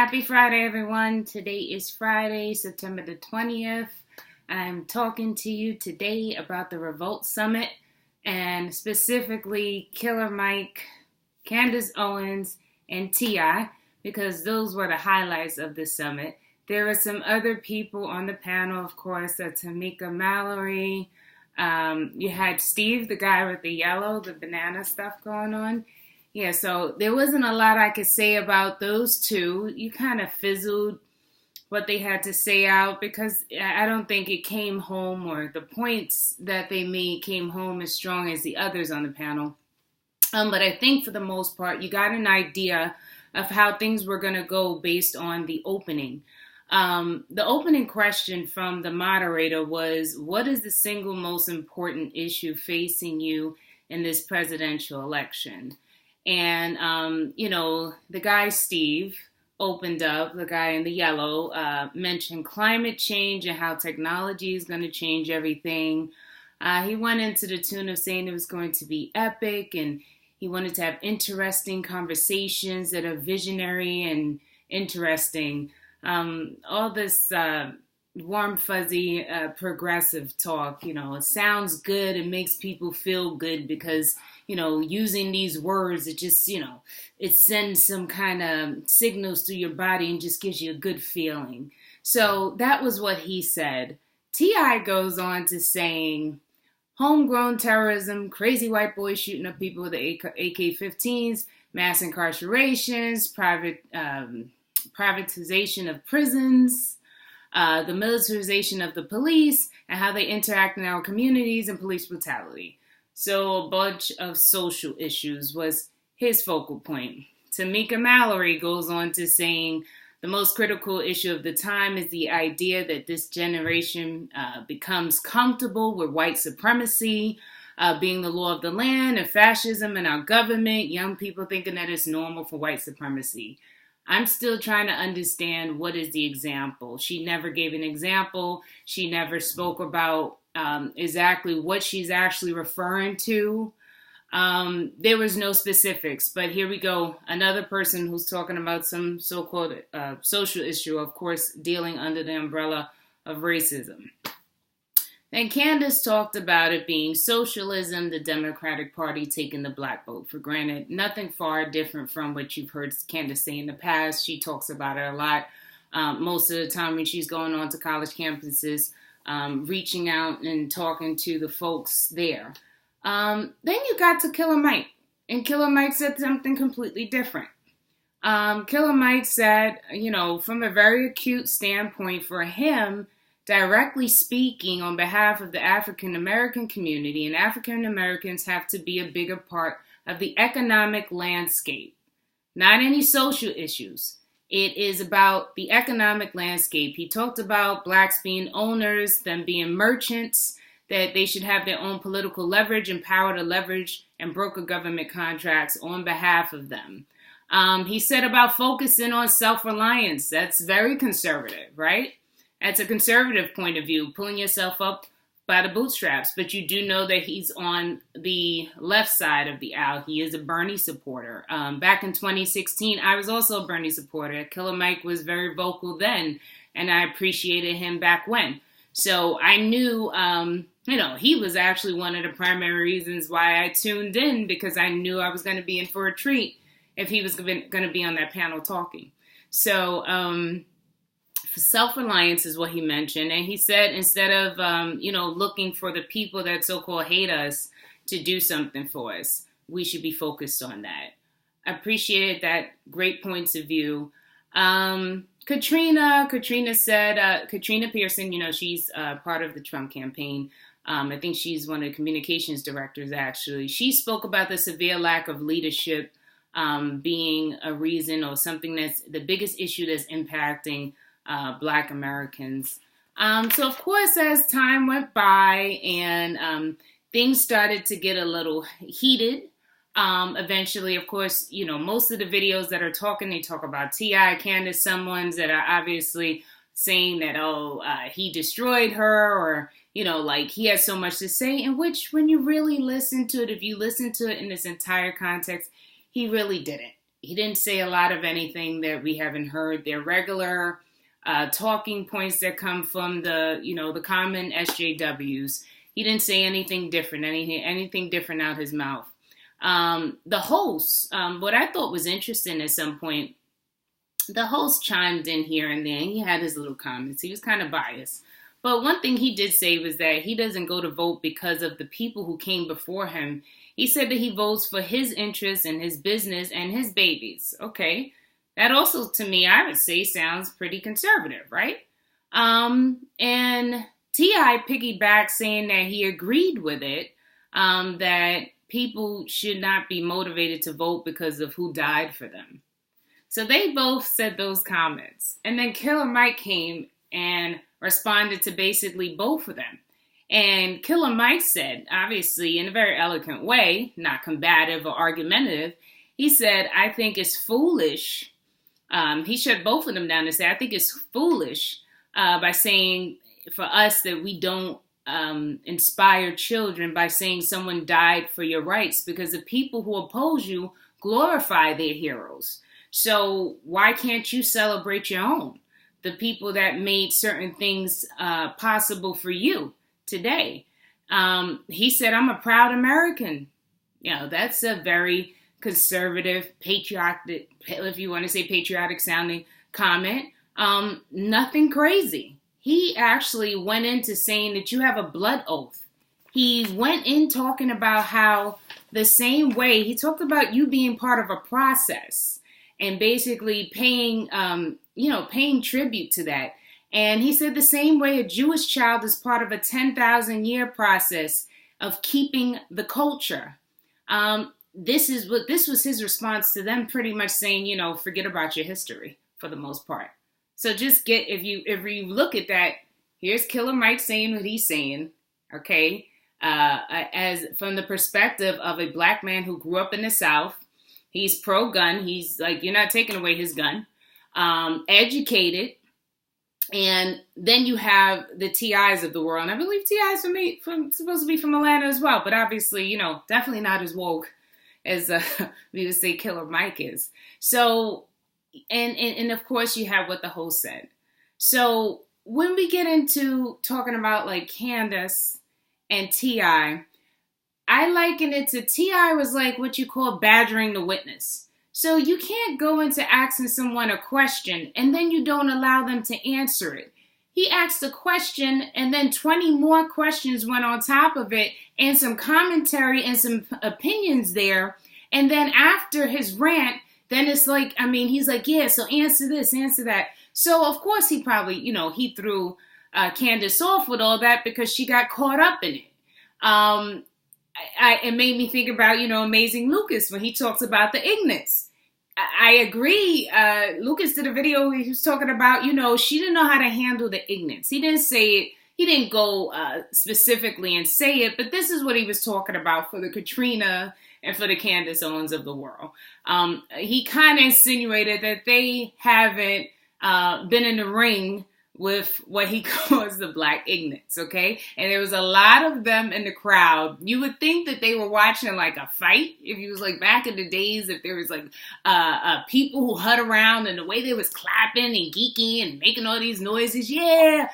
Happy Friday, everyone. Today is Friday, September the 20th. I'm talking to you today about the Revolt Summit and specifically Killer Mike, Candace Owens, and T.I. because those were the highlights of the summit. There were some other people on the panel, of course, Tamika Mallory. You had Steve, the guy with the banana stuff going on. Yeah, so there wasn't a lot I could say about those two. You kind of fizzled what they had to say out because I don't think it came home or the points that they made came home as strong as the others on the panel. But I think for the most part, you got an idea of how things were going to go based on the opening. The opening question from the moderator was, what is the single most important issue facing you in this presidential election? And, the guy, Steve, opened up, the guy in the yellow, mentioned climate change and how technology is going to change everything. He went into the tune of saying it was going to be epic and he wanted to have interesting conversations that are visionary and interesting. All this warm, fuzzy, progressive talk, it sounds good. It makes people feel good because, using these words, it just, it sends some kind of signals through your body and just gives you a good feeling. So that was what he said. T.I. goes on to saying, homegrown terrorism, crazy white boys shooting up people with the AK-15s, mass incarcerations, privatization of prisons, the militarization of the police, and how they interact in our communities and police brutality. So a bunch of social issues was his focal point. Tamika Mallory goes on to saying the most critical issue of the time is the idea that this generation becomes comfortable with white supremacy, being the law of the land, and fascism in our government, young people thinking that it's normal for white supremacy. I'm still trying to understand what is the example. She never gave an example. She never spoke about exactly what she's actually referring to. There was no specifics, but here we go. Another person who's talking about some so-called social issue, of course, dealing under the umbrella of racism. Then Candace talked about it being socialism, the Democratic Party taking the black vote for granted. Nothing far different from what you've heard Candace say in the past. She talks about it a lot. Most of the time when she's going on to college campuses, reaching out and talking to the folks there. Then you got to Killer Mike. And Killer Mike said something completely different. Killer Mike said, from a very acute standpoint for him, directly speaking on behalf of the African American community, and African Americans have to be a bigger part of the economic landscape. Not any social issues. It is about the economic landscape. He talked about blacks being owners, them being merchants, that they should have their own political leverage and power to leverage and broker government contracts on behalf of them. He said about focusing on self-reliance. That's very conservative, right? That's a conservative point of view, pulling yourself up by the bootstraps. But you do know that he's on the left side of the aisle. He is a Bernie supporter. Back in 2016, I was also a Bernie supporter. Killer Mike was very vocal then, and I appreciated him back when. So I knew, he was actually one of the primary reasons why I tuned in, because I knew I was going to be in for a treat if he was going to be on that panel talking. So, self-reliance is what he mentioned. And he said instead of, looking for the people that so-called hate us to do something for us, we should be focused on that. I appreciated that. Great points of view. Katrina said, Katrina Pearson, she's part of the Trump campaign. I think she's one of the communications directors, actually. She spoke about the severe lack of leadership being a reason or something that's the biggest issue that's impacting Black Americans. So of course, as time went by and things started to get a little heated, eventually, of course, most of the videos that are talking, they talk about T.I., Candace, some ones that are obviously saying that, he destroyed her, or, he has so much to say, in which when you really listen to it, if you listen to it in its entire context, he really didn't. He didn't say a lot of anything that we haven't heard. They're regular talking points that come from the common SJWs. He didn't say anything different, anything different out his mouth. The host, what I thought was interesting at some point, the host chimed in here and there. He had his little comments. He was kind of biased. But one thing he did say was that he doesn't go to vote because of the people who came before him. He said that he votes for his interests and his business and his babies. Okay. That also, to me, I would say sounds pretty conservative, right? And T.I. piggybacked saying that he agreed with it, that people should not be motivated to vote because of who died for them. So they both said those comments. And then Killer Mike came and responded to basically both of them. And Killer Mike said, obviously in a very eloquent way, not combative or argumentative, he said, I think it's foolish. He shut both of them down and said, I think it's foolish by saying for us that we don't inspire children by saying someone died for your rights, because the people who oppose you glorify their heroes. So why can't you celebrate your own? The people that made certain things possible for you today. He said, I'm a proud American. That's a very conservative, patriotic, if you want to say patriotic sounding comment. Nothing crazy. He actually went into saying that you have a blood oath. He went in talking about how the same way, he talked about you being part of a process and basically paying tribute to that. And he said the same way a Jewish child is part of a 10,000 year process of keeping the culture. This was his response to them, pretty much saying, forget about your history for the most part. So just if you look at that, here's Killer Mike saying what he's saying, okay? As from the perspective of a black man who grew up in the South. He's pro-gun. He's like, you're not taking away his gun. Educated. And then you have the T.I.s of the world. And I believe T.I.s supposed to be from Atlanta as well. But obviously, definitely not as woke as we would say Killer Mike is. So, and of course you have what the host said. So when we get into talking about like Candace and T.I., I liken it to T.I. was like what you call badgering the witness. So you can't go into asking someone a question and then you don't allow them to answer it. He asked a question and then 20 more questions went on top of it and some commentary and some opinions there. And then after his rant, then it's like, he's like, yeah, so answer this, answer that. So of course he probably, he threw Candace off with all that because she got caught up in it. It made me think about, Amazing Lucas when he talks about the ignorance. I agree. Lucas did a video where he was talking about, she didn't know how to handle the ignorance. He didn't say it. He didn't go specifically and say it, but this is what he was talking about for the Katrina and for the Candace Owens of the world. He kind of insinuated that they haven't been in the ring with what he calls the black ignorance, okay? And there was a lot of them in the crowd. You would think that they were watching like a fight. If it was like back in the days, if there was like people who hut around and the way they was clapping and geeking and making all these noises, yeah.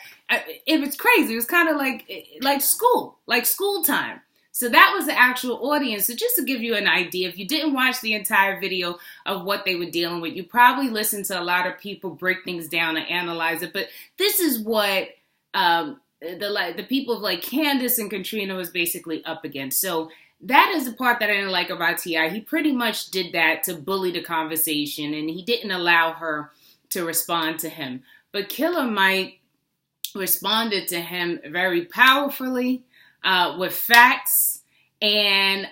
It was crazy. It was kind of like school time. So that was the actual audience. So just to give you an idea, if you didn't watch the entire video of what they were dealing with, you probably listened to a lot of people break things down and analyze it. But this is what the people of like Candace and Katrina was basically up against. So that is the part that I didn't like about T.I. He pretty much did that to bully the conversation, and he didn't allow her to respond to him. But Killer Mike responded to him very powerfully. With facts, and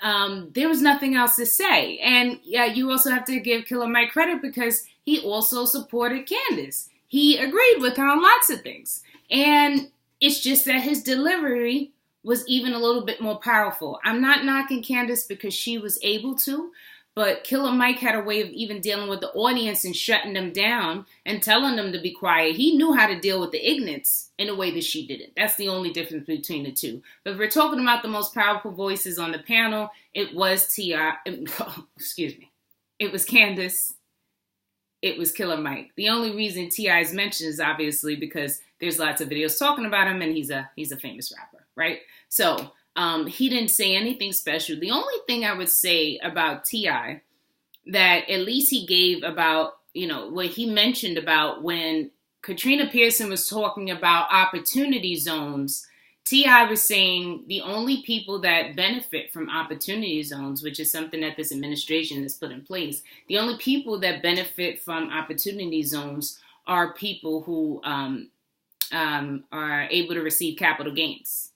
there was nothing else to say. And yeah, you also have to give Killer Mike credit because he also supported Candace. He agreed with her on lots of things. And it's just that his delivery was even a little bit more powerful. I'm not knocking Candace because she was able to, but Killer Mike had a way of even dealing with the audience and shutting them down and telling them to be quiet. He knew how to deal with the ignorance in a way that she didn't. That's the only difference between the two. But if we're talking about the most powerful voices on the panel, it was T.I. It it was Candace, it was Killer Mike. The only reason T.I. is mentioned is obviously because there's lots of videos talking about him, and he's a famous rapper, right? So he didn't say anything special. The only thing I would say about T.I. that at least he gave about, what he mentioned about when Katrina Pearson was talking about opportunity zones, T.I. was saying the only people that benefit from opportunity zones, which is something that this administration has put in place, the only people that benefit from opportunity zones are people who are able to receive capital gains.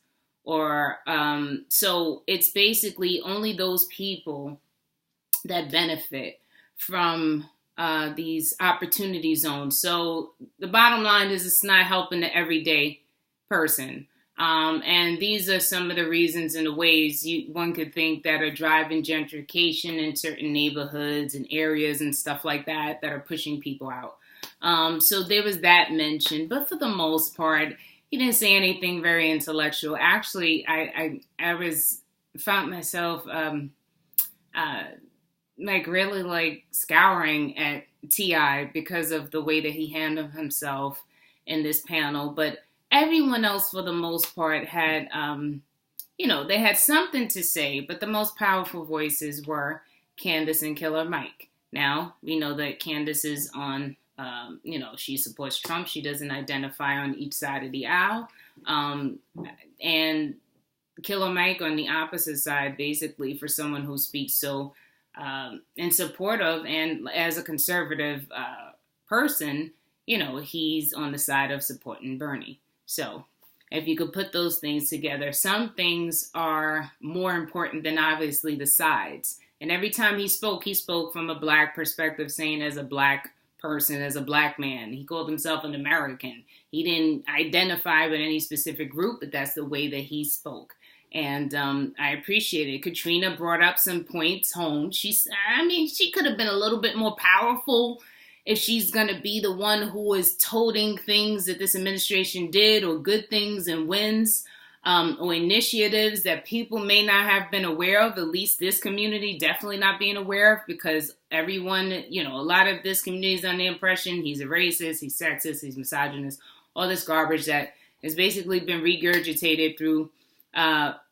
So it's basically only those people that benefit from these opportunity zones. So the bottom line is it's not helping the everyday person. And these are some of the reasons and the ways one could think that are driving gentrification in certain neighborhoods and areas and stuff like that are pushing people out. So there was that mentioned, but for the most part, he didn't say anything very intellectual. Actually, I found myself really scouring at T.I. because of the way that he handled himself in this panel, but everyone else, for the most part, had, they had something to say, but the most powerful voices were Candace and Killer Mike. Now, we know that Candace is on, she supports Trump. She doesn't identify on each side of the aisle. And Killer Mike on the opposite side, basically, for someone who speaks so in support of, and as a conservative person, he's on the side of supporting Bernie. So if you could put those things together, some things are more important than obviously the sides. And every time he spoke from a Black perspective, saying as a Black person, as a Black man. He called himself an American. He didn't identify with any specific group, but that's the way that he spoke. And I appreciate it. Katrina brought up some points home. She could have been a little bit more powerful if she's going to be the one who is toting things that this administration did, or good things and wins, or initiatives that people may not have been aware of, at least this community definitely not being aware of, because everyone, a lot of this community is under the impression he's a racist, he's sexist, he's misogynist, all this garbage that has basically been regurgitated through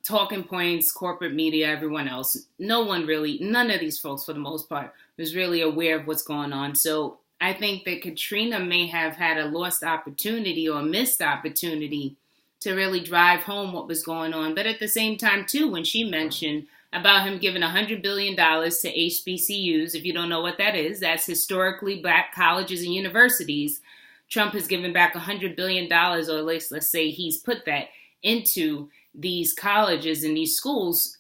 talking points, corporate media, everyone else. None of these folks, for the most part, was really aware of what's going on. So I think that Katrina may have had a lost opportunity or a missed opportunity to really drive home what was going on. But at the same time, too, when she mentioned about him giving $100 billion to HBCUs, if you don't know what that is, that's historically Black colleges and universities. Trump has given back $100 billion, or at least let's say he's put that into these colleges and these schools.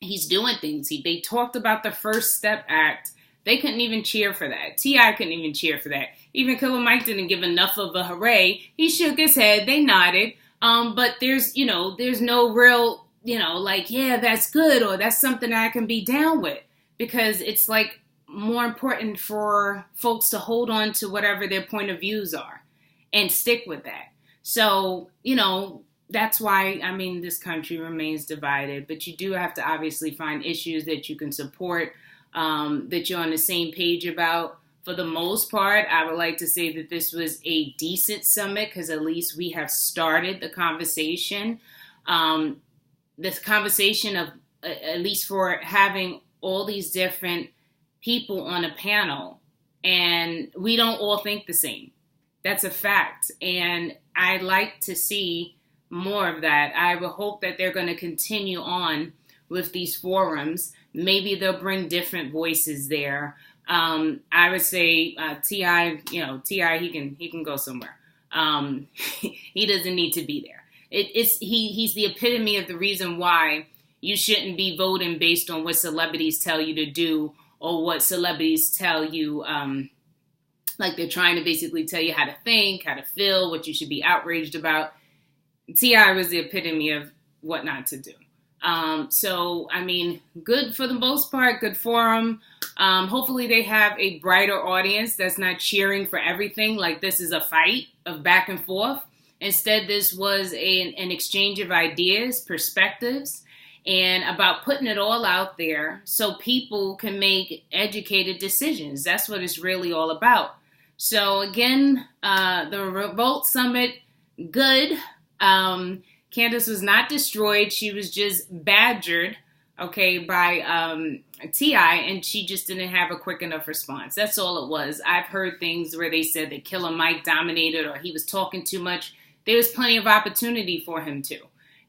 He's doing things. They talked about the First Step Act. They couldn't even cheer for that. T.I. couldn't even cheer for that. Even Killer Mike didn't give enough of a hooray. He shook his head. They nodded. But there's no real, yeah, that's good, or that's something I can be down with, because it's more important for folks to hold on to whatever their point of views are and stick with that. So, that's why, this country remains divided, but you do have to obviously find issues that you can support, that you're on the same page about. For the most part, I would like to say that this was a decent summit, because at least we have started the conversation. This conversation of, at least for having all these different people on a panel, and we don't all think the same. That's a fact. And I'd like to see more of that. I would hope that they're going to continue on with these forums. Maybe they'll bring different voices there. I would say T.I., T.I., he can go somewhere. He doesn't need to be there. He's the epitome of the reason why you shouldn't be voting based on what celebrities tell you to do, or what celebrities tell you, they're trying to basically tell you how to think, how to feel, what you should be outraged about. T.I. was the epitome of what not to do. Good for the most part, good for them. Hopefully they have a brighter audience that's not cheering for everything like this is a fight of back and forth. Instead, this was an exchange of ideas, perspectives, and about putting it all out there so people can make educated decisions. That's what it's really all about. So again, the Revolt Summit, good. Candace was not destroyed. She was just badgered, okay, by T.I., and she just didn't have a quick enough response. That's all it was. I've heard things where they said that Killer Mike dominated or he was talking too much. There was plenty of opportunity for him to.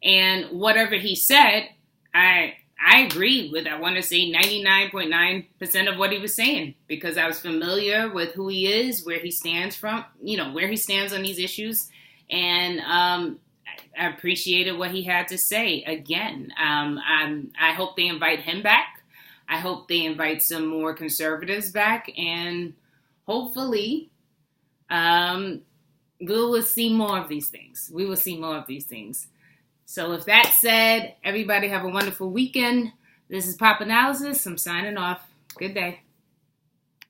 And whatever he said, I agreed with, I want to say 99.9% of what he was saying, because I was familiar with who he is, where he stands from, where he stands on these issues. And I appreciated what he had to say. Again, I hope they invite him back. I hope they invite some more conservatives back, and hopefully we will see more of these things. We will see more of these things. So with that said, everybody have a wonderful weekend. This is Pop Analysis. I'm signing off. Good day.